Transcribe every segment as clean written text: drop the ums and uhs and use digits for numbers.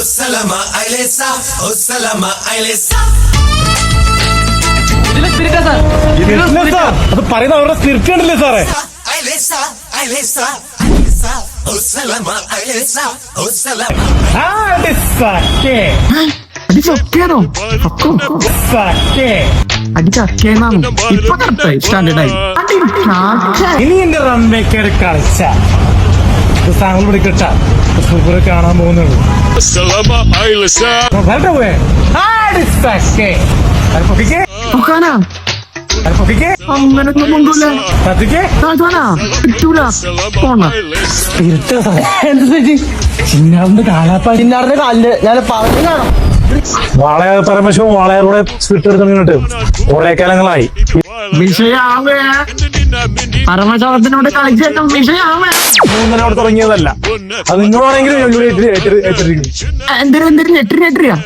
Salama ailesa, oh salama ailesa. അത് പറയുന്ന അവരുടെ സ്പിരിറ്റ് ഉണ്ടല്ലേ സാറേ. Ailesa, ailesa, ailesa, oh salama ailesa, oh salama. അടിച്ചൊക്കെയാണോ അടിച്ചൊക്കെയാണ് ഇപ്പൊ കറക്റ്റായി സ്റ്റാൻഡേർഡായി. ഇനി എന്റെ റമ്മേക്കര് കളിച്ച സാധനം പിടിക്കട്ട സൂപ്പർ കാണാൻ പോകുന്നുള്ളൂ. അങ്ങനൊന്നും കൊണ്ടൂല കിട്ടൂല പോണ ചിന്നാറിന്റെ കാലാപ്പാ ചിന്നാറിന്റെ കാലില് ഞാൻ പറഞ്ഞു കാണാം. വാളയ പരമശവും വാളയറൂടെ സ്വിറ്റ് എടുത്തിട്ട് കുറെ കാലങ്ങളായി. വിഷയാവേ പരമശോകത്തിനോട് കളിച്ചേക്കും വിഷയാവേ. മൂന്നനോട് തുടങ്ങിയതല്ല അത് നിങ്ങളാണെങ്കിലും എന്തിനും ഞെട്ടിരിയാ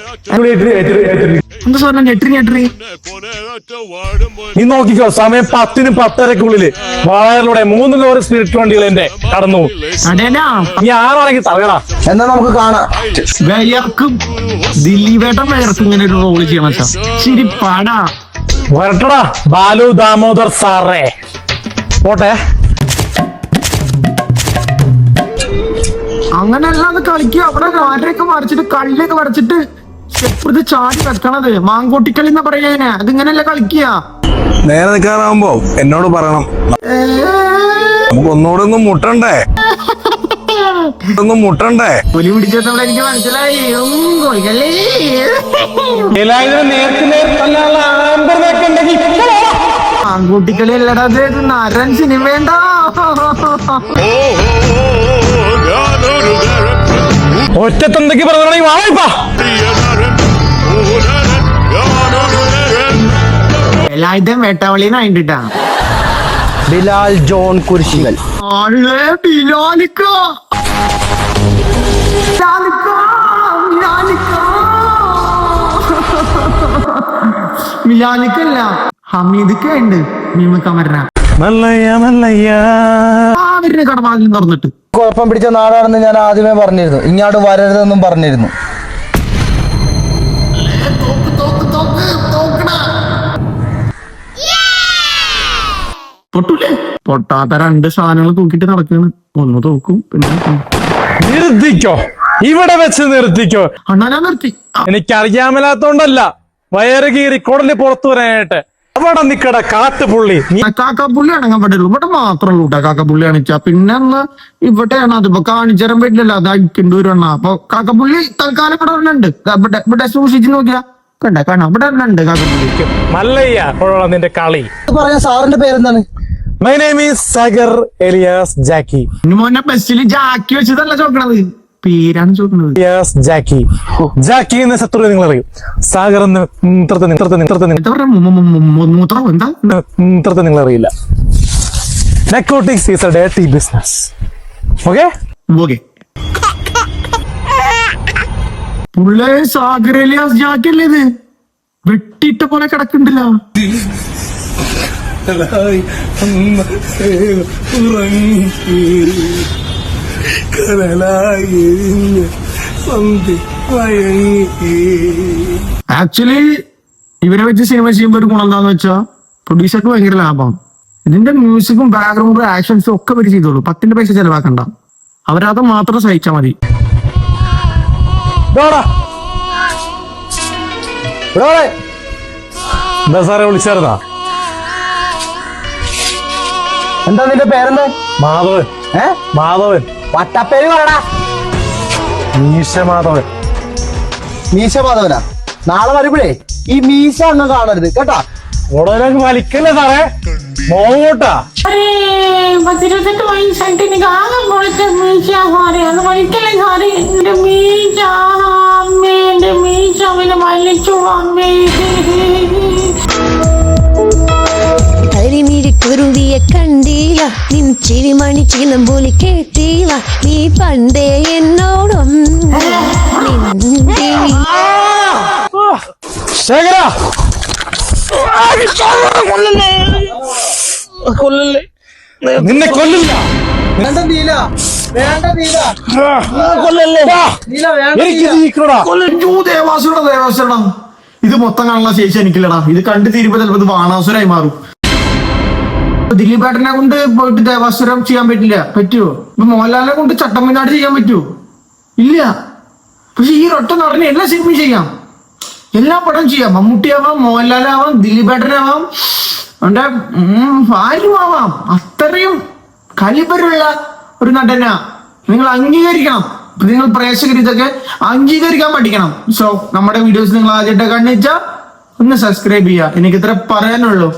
എന്താ പറഞ്ഞ ഞെട്ടിരി നീ നോക്കിക്കോ. സമയം 10-10:30 വാളയറിലൂടെ 3 ലോറി സ്പിരിറ്റ് വണ്ടികൾ എന്റെ കടന്നു. അതേനാ നീ ആരാണെങ്കിൽ തകടാ. എന്നാ നമുക്ക് കാണാം. വേർക്കും ദിലീപേട്ടൻ വേർക്കും ഇങ്ങനെ ഒരു റോള് ചെയ്യണം. ശരി പാടാ വരട്ടടാ ബാലു ദാമോദർ സാറേ. പോട്ടെ. അങ്ങനെ അല്ലാതെ കളിക്കുക. അവിടെ ആരെയൊക്കെ വരച്ചിട്ട് കള്ളിയൊക്കെ വരച്ചിട്ട് സ്റ്റെപ്പ് ചാടി വെക്കണത് മാങ്കോട്ടിക്കളി എന്നാ പറയാ. അതിങ്ങനെയല്ല കളിക്കുക. നേരെ നിൽക്കാറാവുമ്പോ എന്നോട് പറയണം. നമുക്ക് ഒന്നുകൂടെ ഒന്നും മുട്ടണ്ടേ പുലി പിടിച്ചപ്പോൾ എനിക്ക് മനസ്സിലായി. മാങ്കോട്ടിക്കളി അല്ലടാ ഇത് നരൻ സിനിമേണ്ട. ഒറ്റത്തെന്തൊക്കെ പറഞ്ഞാണെങ്കിൽ വാഴപ്പാ. എല്ലായിടത്തും വേട്ടാവളിന്ന് വേണ്ടിട്ടാ. ബിലാൽ ജോൺ കുരിശികൾ. മിലാലിക്കല്ല ഹമീദിക്ക ഉണ്ട്. മീമക്കമരന അവരുടെ കടമാതിൽ തുറന്നിട്ട് കുഴപ്പം പിടിച്ച നാടാണെന്ന് ഞാൻ ആദ്യമേ പറഞ്ഞിരുന്നു. ഇങ്ങോട്ട് വരരുതെന്നും പറഞ്ഞിരുന്നു. പൊട്ടൂലേ? പൊട്ടാത്ത 2 സാധനങ്ങൾ തൂക്കിട്ട് നടക്കാണ്. ഒന്ന് തോക്കും പിന്നെ നിർത്തിക്കോ. ഇവിടെ വെച്ച് നിർത്തിക്കോ. അണ്ണാ ഞാൻ നിർത്തി. എനിക്കറിയാമല്ലാത്തോണ്ടല്ല, വയറ് കീറി കുടല് പുറത്തു വരാനായിട്ട്. അവിടെ നിക്കട കാട്ടുപുള്ളി. കാക്കപ്പുള്ളി അടങ്ങാൻ പറ്റുള്ളൂ. ഇവിടെ മാത്രമേ ഉള്ളൂ കാക്കപ്പുള്ളി അണിച്ചാ. പിന്നെ ഒന്ന് ഇവിടെയാണ് അതിപ്പോ കാണിച്ചേരാൻ പറ്റില്ലല്ലോ. അത് അടിക്കേണ്ടി വരുന്ന. അപ്പൊ കാക്കപ്പുള്ളി തൽക്കാലം ഇവിടെ ഉണ്ട്. ഇവിടെ സൂക്ഷിച്ച് നോക്കിയാ കണ്ട കാണാം. ഇവിടെ ഉണ്ട് കാക്കപ്പുള്ളി. മല്ലയ്യ കൊള്ളാം നിന്റെ കളി. പറയാ സാറിന്റെ പേരെന്താണ്? My name is Sagar alias Jackie. ഇനി മോനെ ബസ്സിൽ ജാക്കി വെച്ചതല്ല ചോക്കണത്, പേരാണ് ചോക്കുന്നത്. എലിയാസ് ജാക്കി. ജാക്കി എന്ന ശത്രു നിങ്ങൾ അറിയും. സാഗർ എന്ന് മൂത്രം എന്താ നിങ്ങൾ അറിയില്ല. Narcotics is a dirty business. Okay? Okay. പുള്ളേ സാഗർ എലിയാസ് ജാക്കി അല്ലേ ഇത്? വെട്ടിയിട്ട പോലെ കിടക്കണ്ടില്ല. ആക്ച്വലി ഇവരെ വെച്ച് സിനിമ ചെയ്യുമ്പോ ഒരു ഗുണം എന്താന്ന് വെച്ചാ പ്രൊഡ്യൂസർക്ക് ഭയങ്കര ലാഭമാണ്. ഇതിന്റെ മ്യൂസിക്കും ബാക്ക്ഗ്രൗണ്ടും ആക്ഷൻസും ഒക്കെ ഇവര് ചെയ്തോളൂ. 10 പൈസ ചെലവാക്കണ്ട. അവരത് മാത്രം സഹിച്ചാ മതി. എന്താ സാറെ വിളിച്ചായിരുന്നാ? എന്താ നിന്റെ പേരെന്താ? മാധവൻ. മാധവൻ. വട്ടപ്പേര് പറടാ. മീശ മാധവൻ. മീശ മാധവനാ? നാളെ വരുമ്പോഴേ ഈ മീശ അങ്ങ് കാണരുത് കേട്ടാ. ഉടനെ വലിക്കല്ലേ സാറേ, മോട്ടാ. കുരുവിയെ കണ്ടീല, നിൻ ചിരിമണി ചിലം പോലെ കേട്ടീല, നീ പണ്ടേ എന്നോടും ശേഖര നിന്നെ കൊല്ലില്ല. നീല വേണ്ട നീല കൊല്ലല്ലേ നീല വേണ്ട എനിക്ക് ജീവിക്കണോടാ. ദേവാസുരടാ ഇത് മൊത്തം കാണാനുള്ള ശേഷി എനിക്കില്ലടാ. ഇത് കണ്ടു തീരുമ്പോ ചിലപ്പോ ഇത് ബാണാസുരായി മാറും. ദിലീപേട്ടനെ കൊണ്ട് പോയിട്ട് ദേവാസുരം ചെയ്യാൻ പറ്റില്ല. പറ്റുമോ? ഇപ്പൊ മോഹൻലാലിനെ കൊണ്ട് ചട്ടമ്പിനാട് ചെയ്യാൻ പറ്റുമോ? ഇല്ല. പക്ഷെ ഈ ഒറ്റ നടനെ എല്ലാ സിനിമയും ചെയ്യാം, എല്ലാ പടം ചെയ്യാം. മമ്മൂട്ടിയാവാം, മോഹൻലാലാവാം, ദിലീപേട്ടനാവാം, അവന്റെ ആരുമാവാം. അത്രയും കലിബറുള്ള ഒരു നടനാ. നിങ്ങൾ അംഗീകരിക്കണം. നിങ്ങൾ പ്രേക്ഷകർ ഇതൊക്കെ അംഗീകരിക്കാൻ പഠിക്കണം. സോ നമ്മുടെ വീഡിയോസ് നിങ്ങൾ ആദ്യമായിട്ട് കണ്ടുവെച്ചാൽ ഒന്ന് സബ്സ്ക്രൈബ് ചെയ്യുക. എനിക്ക് ഇത്ര പറയാനുള്ളൂ.